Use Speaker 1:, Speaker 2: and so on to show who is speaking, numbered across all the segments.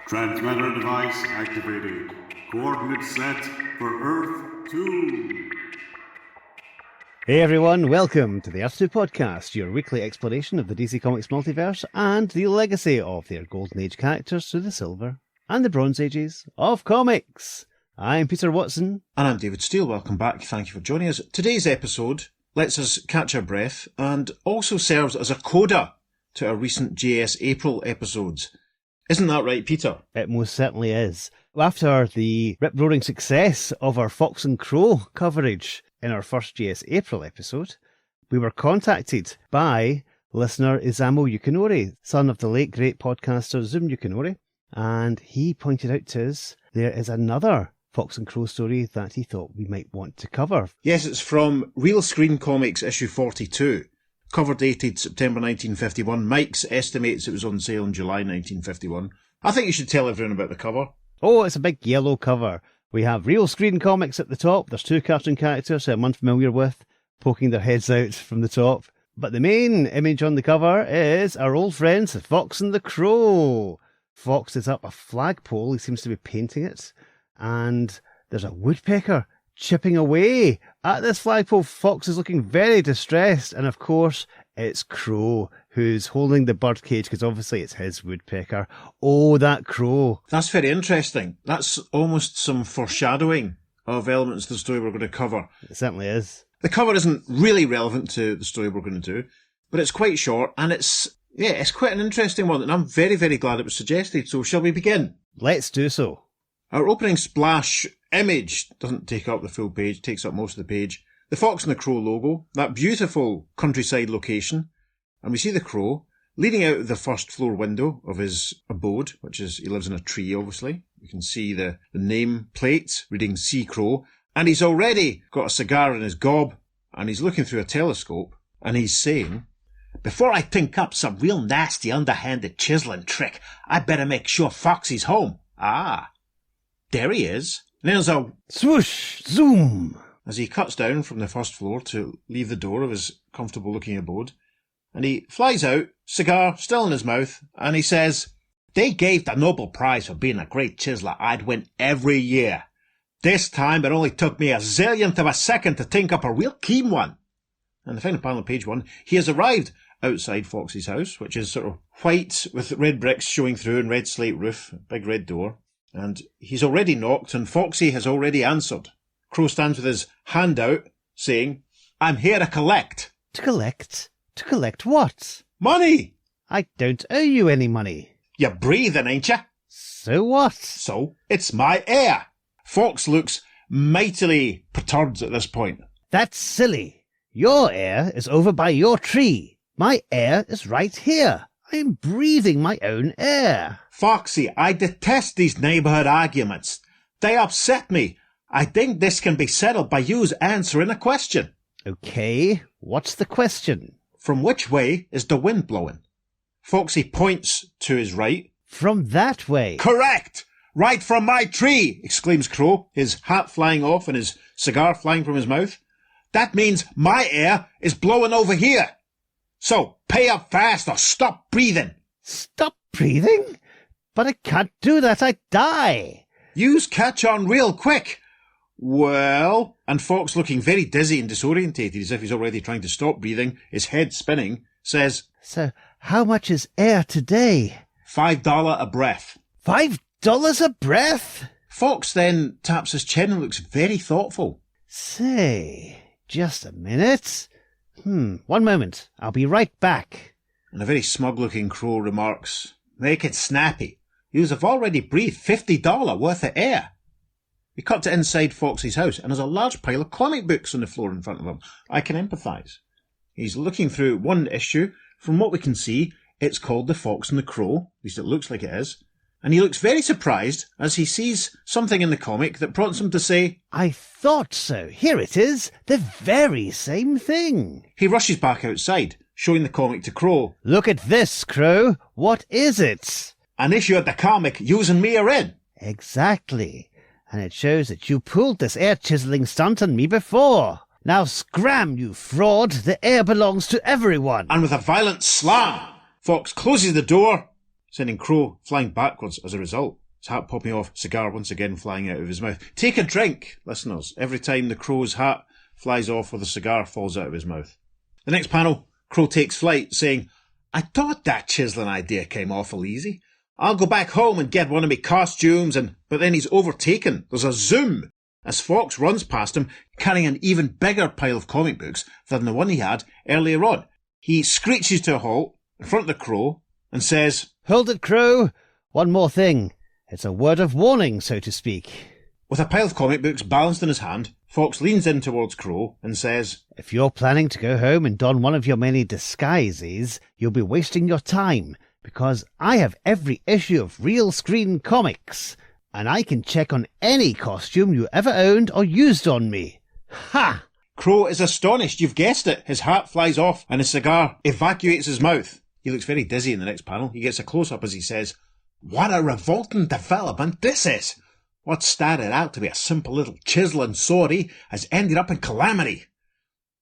Speaker 1: Transmitter device activated. Coordinates set for Earth 2.
Speaker 2: Hey everyone, welcome to the Earth 2 podcast, your weekly exploration of the DC Comics multiverse and the legacy of their Golden Age characters through the Silver and the Bronze Ages of comics. I'm Peter Watson.
Speaker 3: And I'm David Steele. Welcome back. Thank you for joining us. Today's episode lets us catch our breath and also serves as a coda to our recent JS April episodes. Isn't that right, Peter?
Speaker 2: It most certainly is. After the rip-roaring success of our Fox and Crow coverage in our first JS April episode, we were contacted by listener Isamu Yukinori, son of the late great podcaster Isamu Yukinori, and he pointed out to us there is another Fox and Crow story that he thought we might want to cover.
Speaker 3: Yes, it's from Real Screen Comics issue 42. Cover dated September 1951. Mike's estimates it was on sale in July 1951. I think you should tell everyone about the cover.
Speaker 2: Oh, it's a big yellow cover. We have Real Screen Comics at the top. There's two cartoon characters who I'm unfamiliar with, poking their heads out from the top. But the main image on the cover is our old friends, Fox and the Crow. Fox is up a flagpole. He seems to be painting it. And there's a woodpecker chipping away at this flagpole. Fox is looking very distressed. And of course, it's Crow who's holding the birdcage because obviously it's his woodpecker. Oh, that crow.
Speaker 3: That's very interesting. That's almost some foreshadowing of elements of the story we're going to cover.
Speaker 2: It certainly is.
Speaker 3: The cover isn't really relevant to the story we're going to do, but it's quite short and it's quite an interesting one, and I'm very, very glad it was suggested. So shall we begin?
Speaker 2: Let's do so.
Speaker 3: Our opening splash image doesn't take up the full page, takes up most of the page. The Fox and the Crow logo, that beautiful countryside location, and we see the Crow leaning out of the first floor window of his abode, which is, he lives in a tree, obviously. You can see the name plate reading Sea Crow, and he's already got a cigar in his gob, and he's looking through a telescope, and he's saying, "Before I think up some real nasty underhanded chiseling trick, I better make sure Foxy's home." Ah, there he is. And there's a
Speaker 2: swoosh, zoom,
Speaker 3: as he cuts down from the first floor to leave the door of his comfortable-looking abode. And he flies out, cigar still in his mouth, and he says, "They gave the Nobel Prize for being a great chiseler I'd win every year. This time it only took me a zillionth of a second to think up a real keen one." And the final panel of page 1, he has arrived outside Foxy's house, which is sort of white with red bricks showing through and red slate roof, big red door. And he's already knocked, and Foxy has already answered. Crow stands with his hand out, saying, "I'm here to collect."
Speaker 2: To collect? To collect what?
Speaker 3: Money!
Speaker 2: I don't owe you any money.
Speaker 3: You're breathing, ain't you?
Speaker 2: So what?
Speaker 3: So, it's my heir. Fox looks mightily perturbed at this point.
Speaker 2: That's silly. Your heir is over by your tree. My heir is right here. I'm breathing my own air.
Speaker 3: Foxy, I detest these neighbourhood arguments. They upset me. I think this can be settled by you answering a question.
Speaker 2: Okay, what's the question?
Speaker 3: From which way is the wind blowing? Foxy points to his right.
Speaker 2: From that way.
Speaker 3: Correct! Right from my tree, exclaims Crow, his hat flying off and his cigar flying from his mouth. That means my air is blowing over here. So, pay up fast or stop breathing.
Speaker 2: Stop breathing? But I can't do that, I'd die.
Speaker 3: Yous catch on real quick. Well, and Fox, looking very dizzy and disorientated as if he's already trying to stop breathing, his head spinning, says,
Speaker 2: "So, how much is air today?"
Speaker 3: $5 a breath.
Speaker 2: $5 a breath?
Speaker 3: Fox then taps his chin and looks very thoughtful.
Speaker 2: Say, just a minute. 1 moment, I'll be right back.
Speaker 3: And a very smug-looking Crow remarks, "Make it snappy. Yous have already breathed $50 worth of air." We cut to inside Foxy's house, and there's a large pile of comic books on the floor in front of him. I can empathise. He's looking through one issue. From what we can see, it's called The Fox and the Crow. At least it looks like it is. And he looks very surprised as he sees something in the comic that prompts him to say,
Speaker 2: "I thought so. Here it is. The very same thing."
Speaker 3: He rushes back outside, showing the comic to Crow.
Speaker 2: "Look at this, Crow. What is it?"
Speaker 3: "An issue of the comic using me are in."
Speaker 2: "Exactly. And it shows that you pulled this air-chiseling stunt on me before. Now scram, you fraud. The air belongs to everyone."
Speaker 3: And with a violent slam, Fox closes the door, sending Crow flying backwards as a result. his hat popping off, cigar once again flying out of his mouth. Take a drink, listeners, every time the Crow's hat flies off or the cigar falls out of his mouth. The next panel, Crow takes flight, saying, I thought that chiseling idea came awful easy. I'll go back home and get one of me costumes, but then he's overtaken. There's a zoom as Fox runs past him, carrying an even bigger pile of comic books than the one he had earlier on. He screeches to a halt in front of the Crow and says,
Speaker 2: Hold it, Crow. One more thing. It's a word of warning, so to speak.
Speaker 3: With a pile of comic books balanced in his hand, Fox leans in towards Crow and says,
Speaker 2: If you're planning to go home and don one of your many disguises, you'll be wasting your time, because I have every issue of Real Screen Comics, and I can check on any costume you ever owned or used on me. Ha!
Speaker 3: Crow is astonished. You've guessed it. His hat flies off and his cigar evacuates his mouth. He looks very dizzy in the next panel. He gets a close-up as he says, What a revolting development this is! What started out to be a simple little chiseling sortie has ended up in calamity.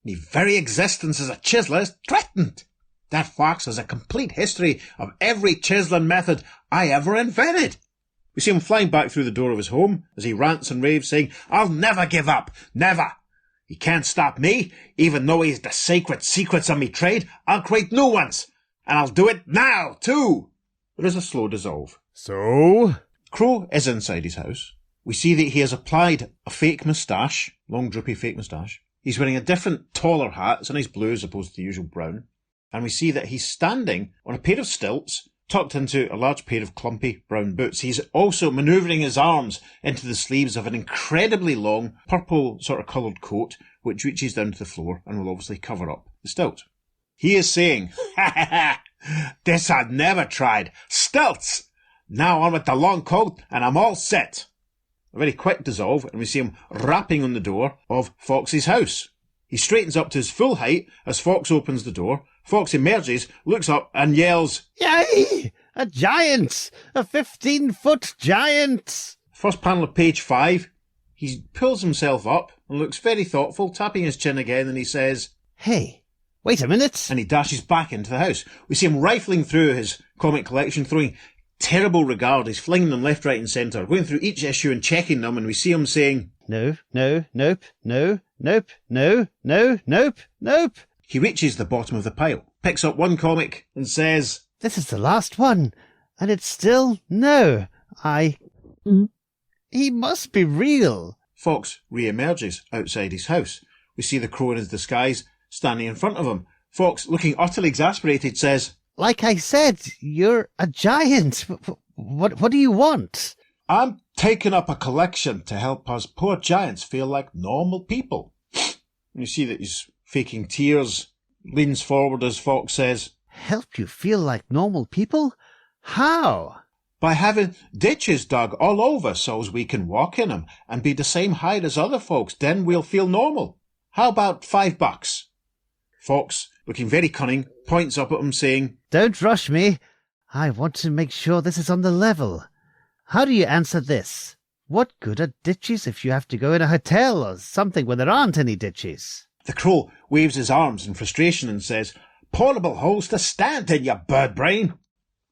Speaker 3: My very existence as a chiseler is threatened. That Fox has a complete history of every chiseling method I ever invented. We see him flying back through the door of his home as he rants and raves, saying, I'll never give up, never. He can't stop me, even though he's the sacred secrets of me trade. I'll create new ones, and I'll do it now, too. There is a slow dissolve.
Speaker 2: So?
Speaker 3: Crow is inside his house. We see that he has applied a fake moustache, long droopy fake moustache. He's wearing a different, taller hat. It's a nice blue as opposed to the usual brown. And we see that he's standing on a pair of stilts, tucked into a large pair of clumpy brown boots. He's also manoeuvring his arms into the sleeves of an incredibly long, purple sort of coloured coat, which reaches down to the floor and will obviously cover up the stilt. He is saying, Ha ha ha! This I've never tried. Stilts! Now on with the long coat and I'm all set. A very quick dissolve, and we see him rapping on the door of Fox's house. He straightens up to his full height as Fox opens the door. Fox emerges, looks up, and yells,
Speaker 2: Yay! A giant! A 15-foot giant!
Speaker 3: First panel of page 5. He pulls himself up and looks very thoughtful, tapping his chin again, and he says,
Speaker 2: Hey, wait a minute.
Speaker 3: And he dashes back into the house. We see him rifling through his comic collection, throwing terrible regard. He's flinging them left, right and centre, going through each issue and checking them, and we see him saying,
Speaker 2: No, no, nope, no, nope, no, no, nope, nope.
Speaker 3: He reaches the bottom of the pile, picks up one comic and says,
Speaker 2: This is the last one, and it's still no. He must be real.
Speaker 3: Fox re-emerges outside his house. We see the Crow in his disguise standing in front of him. Fox, looking utterly exasperated, says,
Speaker 2: Like I said, you're a giant. What do you want?
Speaker 3: I'm taking up a collection to help us poor giants feel like normal people. And you see that he's faking tears, leans forward as Fox says,
Speaker 2: Help you feel like normal people? How?
Speaker 3: By having ditches dug all over so's we can walk in 'em and be the same height as other folks, then we'll feel normal. How about $5? Fox, looking very cunning, points up at him saying,
Speaker 2: Don't rush me. I want to make sure this is on the level. How do you answer this? What good are ditches if you have to go in a hotel or something where there aren't any ditches?
Speaker 3: The Crow waves his arms in frustration and says, Portable holes to stand in, you bird brain.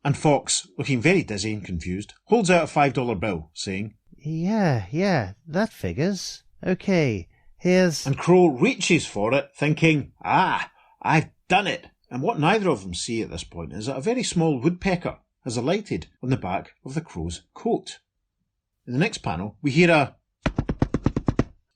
Speaker 3: And Fox, looking very dizzy and confused, holds out a $5 bill, saying,
Speaker 2: Yeah, that figures. Okay, here's...
Speaker 3: And Crow reaches for it, thinking, I've done it. And what neither of them see at this point is that a very small woodpecker has alighted on the back of the Crow's coat. In the next panel, we hear a...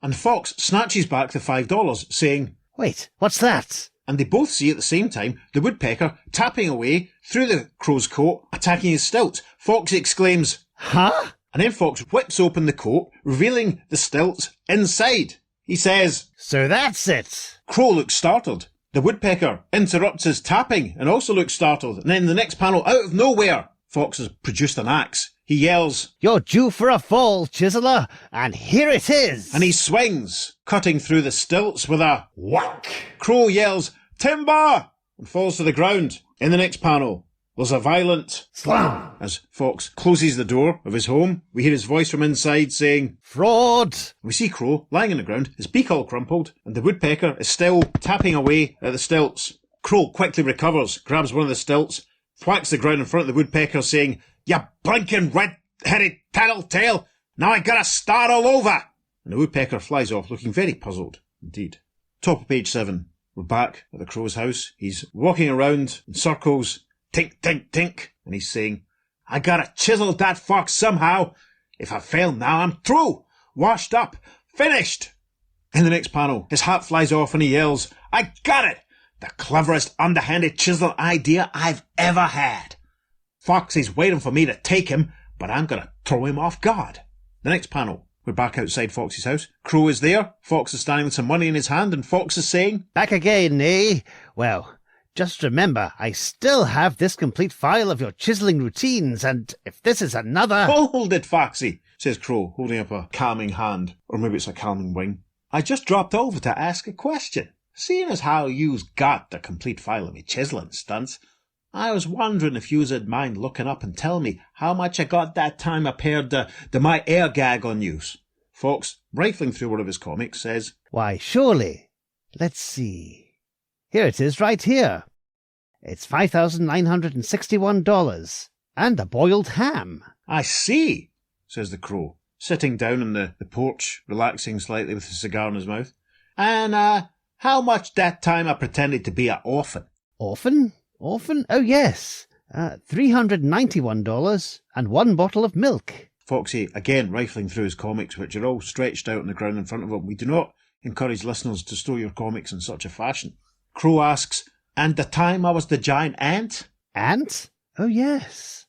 Speaker 3: And Fox snatches back the $5, saying,
Speaker 2: Wait, what's that?
Speaker 3: And they both see at the same time the woodpecker tapping away through the Crow's coat, attacking his stilts. Fox exclaims,
Speaker 2: Huh?
Speaker 3: And then Fox whips open the coat, revealing the stilts inside. He says,
Speaker 2: So that's it.
Speaker 3: Crow looks startled. The woodpecker interrupts his tapping and also looks startled. And then in the next panel, out of nowhere, Fox has produced an axe. He yells,
Speaker 2: You're due for a fall, chiseler, and here it is.
Speaker 3: And he swings, cutting through the stilts with a whack. Crow yells, Timber! And falls to the ground. In the next panel, there's a violent
Speaker 2: slam
Speaker 3: as Fox closes the door of his home. We hear his voice from inside saying,
Speaker 2: Fraud!
Speaker 3: We see Crow lying on the ground, his beak all crumpled, and the woodpecker is still tapping away at the stilts. Crow quickly recovers, grabs one of the stilts, thwacks the ground in front of the woodpecker, saying, You blinking red red-headed tattletale. Now I gotta start all over. And the woodpecker flies off, looking very puzzled indeed. Top of page 7. We're back at the crow's house. He's walking around in circles, tink, tink, tink, and he's saying, I gotta chisel that fox somehow. If I fail now, I'm through, washed up, finished. In the next panel, his hat flies off and he yells, I got it! The cleverest underhanded chisel idea I've ever had. Foxy's waiting for me to take him, but I'm gonna throw him off guard. The next panel, we're back outside Foxy's house. Crow is there, Fox is standing with some money in his hand, and Fox is saying,
Speaker 2: Back again, eh? Well, just remember, I still have this complete file of your chiseling routines, and if this is another...
Speaker 3: Hold it, Foxy, says Crow, holding up a calming hand, or maybe it's a calming wing. I just dropped over to ask a question. Seeing as how you's got the complete file of me chiseling stunts, I was wondering if you'd mind looking up and tell me how much I got that time I paired the my air gag on yous. Fox, rifling through one of his comics, says,
Speaker 2: Why, surely. Let's see. Here it is, right here. It's $5,961. And a boiled ham.
Speaker 3: I see, says the Crow, sitting down on the porch, relaxing slightly with a cigar in his mouth. And, how much that time I pretended to be an orphan?
Speaker 2: Orphan? Orphan? Oh, yes. $391 and 1 bottle of milk.
Speaker 3: Foxy, again, rifling through his comics, which are all stretched out on the ground in front of him. We do not encourage listeners to store your comics in such a fashion. Crow asks, and the time I was the giant ant?
Speaker 2: Ant? Oh, yes.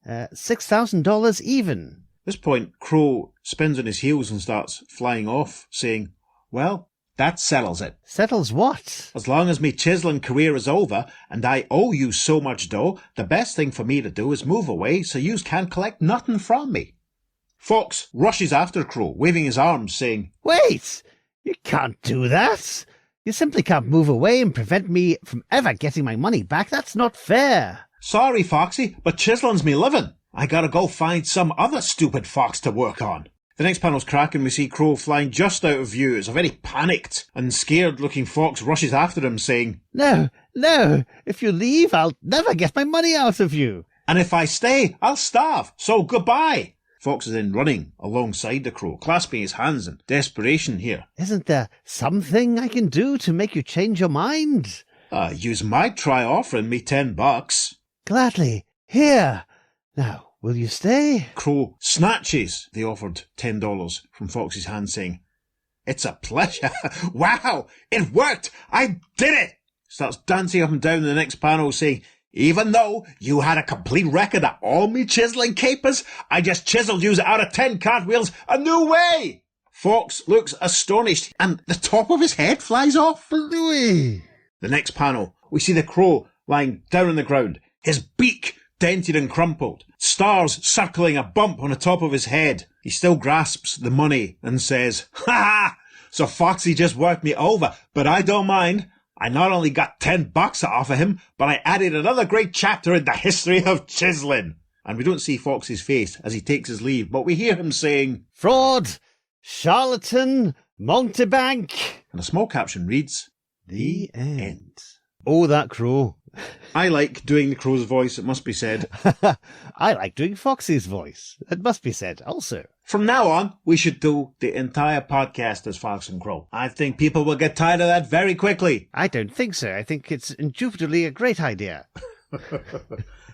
Speaker 2: $6,000 even.
Speaker 3: At this point, Crow spins on his heels and starts flying off, saying, well, that settles it.
Speaker 2: Settles what?
Speaker 3: As long as me chiseling career is over and I owe you so much dough, the best thing for me to do is move away so yous can't collect nothing from me. Fox rushes after Crow, waving his arms, saying,
Speaker 2: Wait! You can't do that! You simply can't move away and prevent me from ever getting my money back. That's not fair.
Speaker 3: Sorry, Foxy, but chiseling's me living. I gotta go find some other stupid fox to work on. The next panel's cracking. We see Crow flying just out of view as a very panicked and scared-looking Fox rushes after him, saying,
Speaker 2: No, no, if you leave, I'll never get my money out of you.
Speaker 3: And if I stay, I'll starve, so goodbye. Fox is then running alongside the Crow, clasping his hands in desperation here.
Speaker 2: Isn't there something I can do to make you change your mind?
Speaker 3: Yous might try offering me $10.
Speaker 2: Gladly. Here. Now, will you stay?
Speaker 3: Crow snatches the offered $10 from Fox's hand, saying, It's a pleasure. Wow, it worked. I did it. Starts dancing up and down in the next panel, saying, even though you had a complete record of all me chiseling capers, I just chiseled yous out of 10 cartwheels a new way. Fox looks astonished, and the top of his head flies off.
Speaker 2: Louis.
Speaker 3: The next panel, we see the Crow lying down on the ground, his beak dented and crumpled, stars circling a bump on the top of his head. He still grasps the money and says, Ha ha! So Foxy just worked me over, but I don't mind. I not only got $10 off of him, but I added another great chapter in the history of chiseling. And we don't see Fox's face as he takes his leave, but we hear him saying,
Speaker 2: Fraud! Charlatan! Mountebank!
Speaker 3: And a small caption reads,
Speaker 2: The end. Oh, that Crow.
Speaker 3: I like doing the Crow's voice, it must be said.
Speaker 2: I like doing Foxy's voice. It must be said also.
Speaker 3: From now on, we should do the entire podcast as Fox and Crow. I think people will get tired of that very quickly.
Speaker 2: I don't think so. I think it's indubitably a great idea.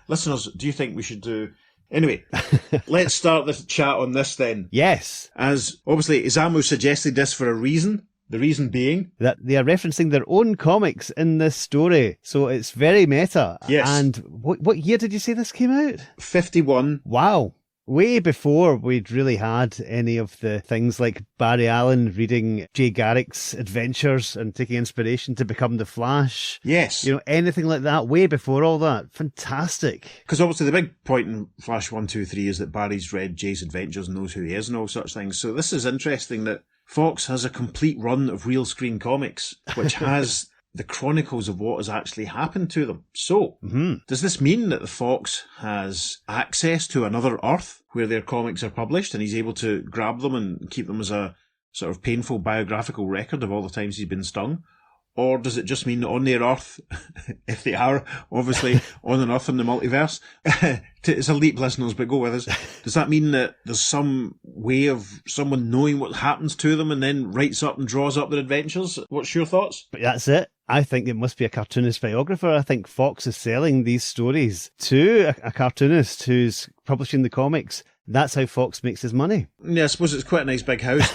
Speaker 3: Listeners, do you think we should do... Anyway, let's start the chat on this then.
Speaker 2: Yes.
Speaker 3: As obviously Isamu suggested this for a reason. The reason being
Speaker 2: that they are referencing their own comics in this story, so it's very meta.
Speaker 3: Yes.
Speaker 2: And what year did you say this came out?
Speaker 3: 51.
Speaker 2: Wow. Way before we'd really had any of the things like Barry Allen reading Jay Garrick's adventures and taking inspiration to become the Flash.
Speaker 3: Yes.
Speaker 2: You know, anything like that, way before all that. Fantastic.
Speaker 3: Because obviously the big point in Flash 1, 2, 3 is that Barry's read Jay's adventures and knows who he is and all such things. So this is interesting that Fox has a complete run of real screen comics, which has the chronicles of what has actually happened to them. So, does this mean that the Fox has access to another Earth where their comics are published and he's able to grab them and keep them as a sort of painful biographical record of all the times he's been stung? Or does it just mean that on their Earth, if they are obviously on an Earth in the multiverse, it's a leap, listeners, but go with us. Does that mean that there's some way of someone knowing what happens to them and then writes up and draws up their adventures? What's your thoughts?
Speaker 2: But that's it. I think it must be a cartoonist biographer. I think Fox is selling these stories to a cartoonist who's publishing the comics. That's how Fox makes his money.
Speaker 3: Yeah, I suppose it's quite a nice big house.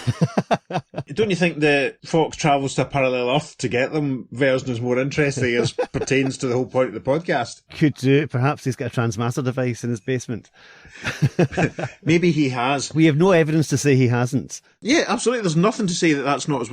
Speaker 3: Don't you think that Fox travels to a parallel Earth to get them version is more interesting as pertains to the whole point of the podcast?
Speaker 2: Could do. Perhaps he's got a Transmaster device in his basement.
Speaker 3: Maybe he has.
Speaker 2: We have no evidence to say he hasn't.
Speaker 3: Yeah, absolutely. There's nothing to say that that's not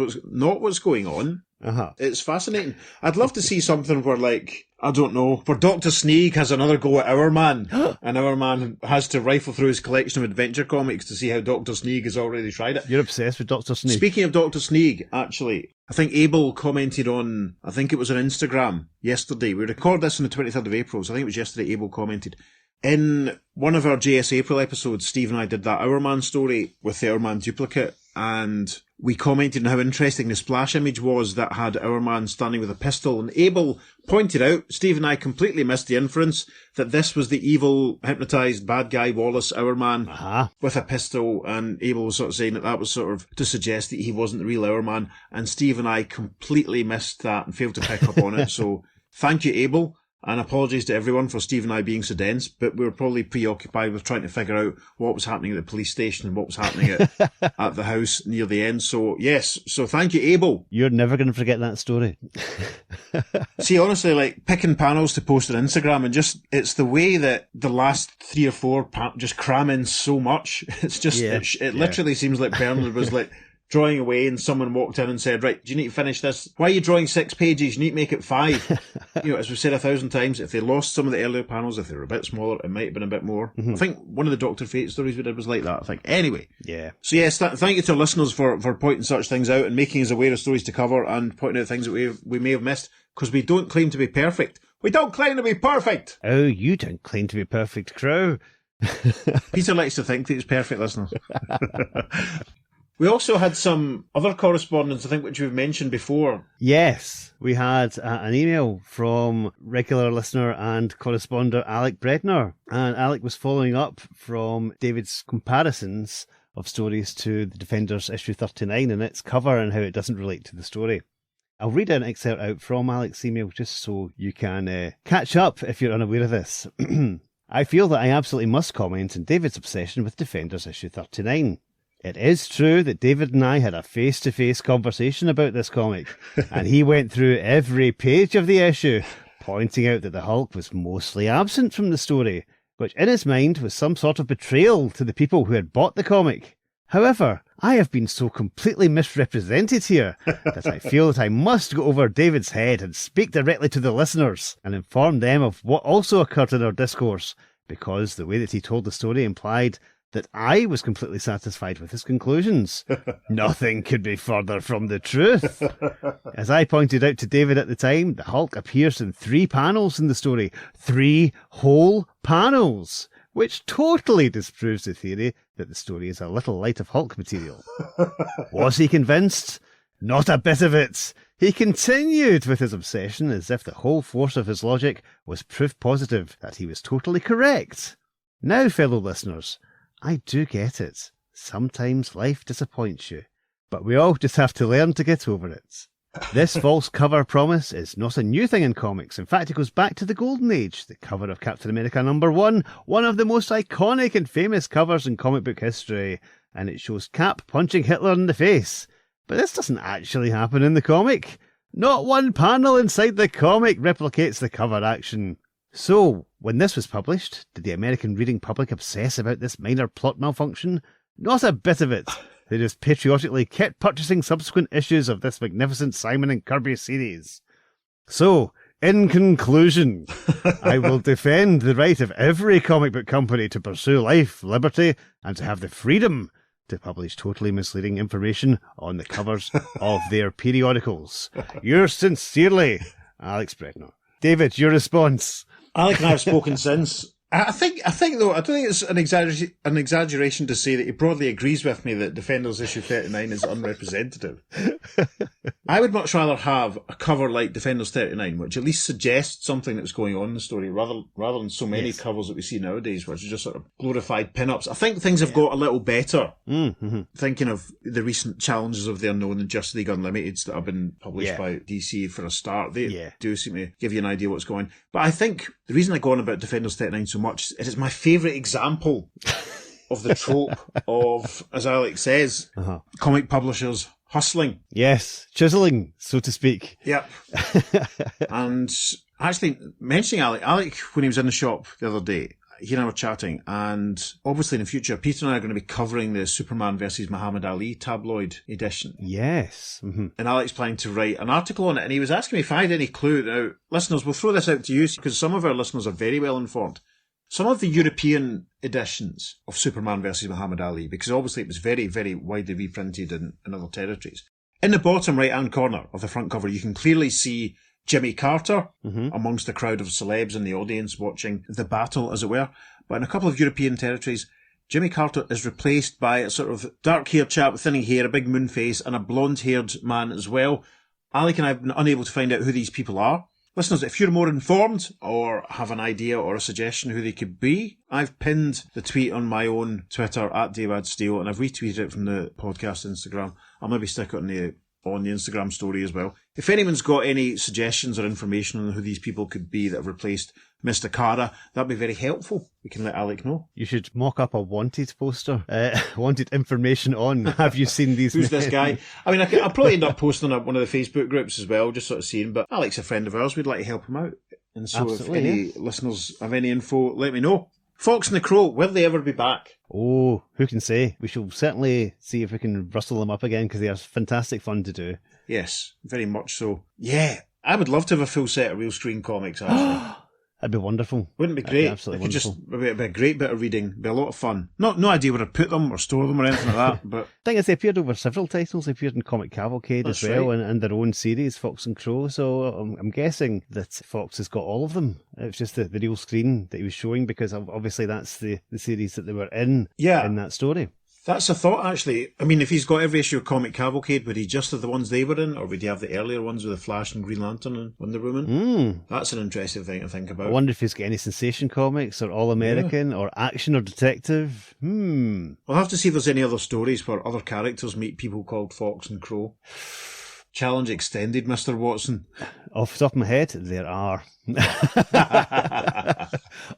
Speaker 3: what's going on.
Speaker 2: Uh-huh.
Speaker 3: It's fascinating. I'd love to see something where, like, I don't know, where Dr. Sneak has another go at Our Man, and Our Man has to rifle through his collection of adventure comics to see how Dr. Sneak has already tried it.
Speaker 2: You're obsessed with Dr. Sneak.
Speaker 3: Speaking of Dr. Sneak, actually, I think Abel commented on, I think it was on Instagram yesterday. We record this on the 23rd of April, so I think it was yesterday Abel commented. In one of our JS April episodes, Steve and I did that Our Man story with the Our Man duplicate, and we commented on how interesting the splash image was that had Our Man standing with a pistol. And Abel pointed out, Steve and I completely missed the inference that this was the evil, hypnotised bad guy Wallace, Our Man, with a pistol. And Abel was sort of saying that was sort of to suggest that he wasn't the real Our Man. And Steve and I completely missed that and failed to pick up on it. So thank you, Abel. And apologies to everyone for Steve and I being so dense, but we were probably preoccupied with trying to figure out what was happening at the police station and what was happening at the house near the end. So, yes. So thank you, Abel.
Speaker 2: You're never going to forget that story.
Speaker 3: See, honestly, like, picking panels to post on Instagram and just, it's the way that the last 3 or 4 just cram in so much. It's just, it literally seems like Bernard was like, drawing away and someone walked in and said, right, do you need to finish this? Why are you drawing 6 pages? You need to make it 5. As we've said 1,000 times, if they lost some of the earlier panels, if they were a bit smaller, it might have been a bit more. Mm-hmm. I think one of the Dr. Fate stories we did was like that, I think. Anyway.
Speaker 2: Yeah.
Speaker 3: So yes, thank you to our listeners for pointing such things out and making us aware of stories to cover and pointing out things that we may have missed, because we don't claim to be perfect. We don't claim to be perfect!
Speaker 2: Oh, you don't claim to be perfect, Crow.
Speaker 3: Peter likes to think that he's perfect, listeners. We also had some other correspondence, I think, which we've mentioned before.
Speaker 2: Yes, we had an email from regular listener and correspondent Alec Bredner. And Alec was following up from David's comparisons of stories to The Defenders issue 39 and its cover and how it doesn't relate to the story. I'll read an excerpt out from Alec's email just so you can catch up if you're unaware of this. I feel that I absolutely must comment on David's obsession with Defenders issue 39. It is true that David and I had a face-to-face conversation about this comic, and he went through every page of the issue, pointing out that the Hulk was mostly absent from the story, which in his mind was some sort of betrayal to the people who had bought the comic. However, I have been so completely misrepresented here that I feel that I must go over David's head and speak directly to the listeners and inform them of what also occurred in our discourse, because the way that he told the story implied that I was completely satisfied with his conclusions. Nothing could be further from the truth. As I pointed out to David at the time, the Hulk appears in 3 panels in the story. 3 whole panels, which totally disproves the theory that the story is a little light of Hulk material. Was he convinced? Not a bit of it. He continued with his obsession as if the whole force of his logic was proof positive that he was totally correct. Now, fellow listeners, I do get it. Sometimes life disappoints you, but we all just have to learn to get over it. This false cover promise is not a new thing in comics. In fact, it goes back to the Golden Age, the cover of Captain America #1, one of the most iconic and famous covers in comic book history, and it shows Cap punching Hitler in the face. But this doesn't actually happen in the comic. Not one panel inside the comic replicates the cover action. So, when this was published, did the American reading public obsess about this minor plot malfunction? Not a bit of it. They just patriotically kept purchasing subsequent issues of this magnificent Simon and Kirby series. So, in conclusion, I will defend the right of every comic book company to pursue life, liberty, and to have the freedom to publish totally misleading information on the covers of their periodicals. Yours sincerely, Alex Bredner. David, your response?
Speaker 3: Alec and I have spoken since, I think though, I don't think it's an exaggeration to say that he broadly agrees with me that Defenders issue 39 is unrepresentative. I would much rather have a cover like Defenders 39, which at least suggests something that's going on in the story, rather than so many covers that we see nowadays, which are just sort of glorified pin-ups. I think things have got a little better. Mm-hmm. Thinking of the recent Challenges of the Unknown and Justice League Unlimiteds that have been published by DC for a start, they do seem to give you an idea what's going on. But I think the reason I go on about Defenders 39 so much is it's my favourite example of the trope of, as Alex says, comic publishers hustling.
Speaker 2: Yes, chiseling, so to speak.
Speaker 3: Yep. And actually, mentioning Alec, when he was in the shop the other day, he and I were chatting, and obviously in the future, Peter and I are going to be covering the Superman versus Muhammad Ali tabloid edition.
Speaker 2: Yes. Mm-hmm.
Speaker 3: And Alec's planning to write an article on it, and he was asking me if I had any clue. Now, listeners, we'll throw this out to you, because some of our listeners are very well informed. Some of the European editions of Superman versus Muhammad Ali, because obviously it was very, very widely reprinted in other territories. In the bottom right-hand corner of the front cover, you can clearly see Jimmy Carter amongst the crowd of celebs in the audience watching the battle, as it were. But in a couple of European territories, Jimmy Carter is replaced by a sort of dark-haired chap with thinning hair, a big moon face, and a blonde-haired man as well. Alec and I have been unable to find out who these people are. Listeners, if you're more informed or have an idea or a suggestion who they could be, I've pinned the tweet on my own Twitter at DavidSteele, and I've retweeted it from the podcast Instagram. I'll maybe stick it on the Instagram story as well. If anyone's got any suggestions or information on who these people could be that have replaced Mr. Kara, that'd be very helpful. We can let Alec know.
Speaker 2: You should mock up a wanted poster. Wanted information on, have you seen these
Speaker 3: Who's this guy? I mean, I'll probably end up posting on one of the Facebook groups as well, just sort of seeing, but Alec's a friend of ours. We'd like to help him out. And so
Speaker 2: Absolutely,
Speaker 3: if any listeners have any info, let me know. Fox and the Crow, will they ever be back?
Speaker 2: Oh, who can say? We shall certainly see if we can rustle them up again, because they are fantastic fun to do.
Speaker 3: Yes, very much so. Yeah, I would love to have a full set of real screen comics, actually.
Speaker 2: That'd be wonderful.
Speaker 3: Wouldn't it be great?
Speaker 2: Absolutely wonderful.
Speaker 3: It'd be a great bit of reading. It'd be a lot of fun. No idea where to put them or store them or anything like that. But
Speaker 2: thing is, they appeared over several titles. They appeared in Comic Cavalcade as well,
Speaker 3: right.
Speaker 2: and their own series, Fox and Crow. So I'm guessing that Fox has got all of them. It's just the real screen that he was showing, because obviously that's the series that they were in that story.
Speaker 3: That's a thought, actually. I mean, if he's got every issue of Comic Cavalcade, would he just have the ones they were in, or would he have the earlier ones with the Flash and Green Lantern and Wonder Woman? That's an interesting thing to think about.
Speaker 2: I wonder if he's got any Sensation Comics, or All American, or Action, or Detective.
Speaker 3: We'll have to see if there's any other stories where other characters meet people called Fox and Crow. Challenge extended, Mr. Watson.
Speaker 2: Off the top of my head, there are.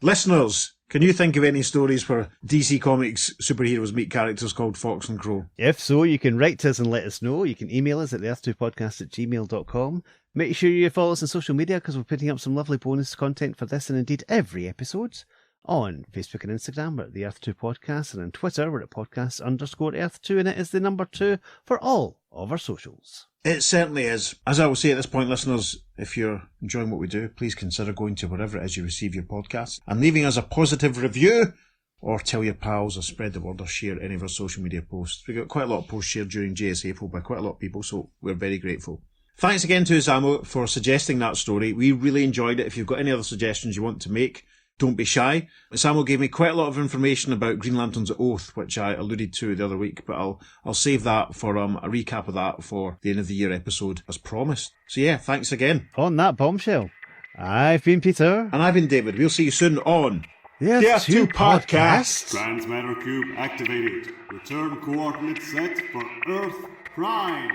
Speaker 3: Listeners, can you think of any stories where DC Comics superheroes meet characters called Fox and Crow?
Speaker 2: If so, you can write to us and let us know. You can email us at theearth2podcast@gmail.com. Make sure you follow us on social media, because we're putting up some lovely bonus content for this and indeed every episode. On Facebook and Instagram, we're at the Earth 2 Podcast, and on Twitter, we're at podcast_Earth2, and it is the number 2 for all of our socials.
Speaker 3: It certainly is. As I will say at this point, listeners, if you're enjoying what we do, please consider going to wherever it is you receive your podcasts and leaving us a positive review, or tell your pals, or spread the word, or share any of our social media posts. We got quite a lot of posts shared during JS April by quite a lot of people, so we're very grateful. Thanks again to Isamu for suggesting that story. We really enjoyed it. If you've got any other suggestions you want to make, don't be shy. Samuel gave me quite a lot of information about Green Lantern's Oath, which I alluded to the other week, but I'll save that for a recap of that for the end of the year episode, as promised. So yeah, thanks again.
Speaker 2: On that bombshell, I've been Peter.
Speaker 3: And I've been David. We'll see you soon on
Speaker 2: the Earth 2 Podcast.
Speaker 1: Transmatter Cube activated. Return coordinates set for Earth Prime.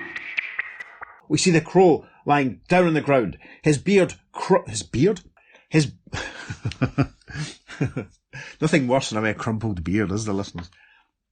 Speaker 3: We see the Crow lying down on the ground. His beard... Nothing worse than a crumpled beard, is there, listeners?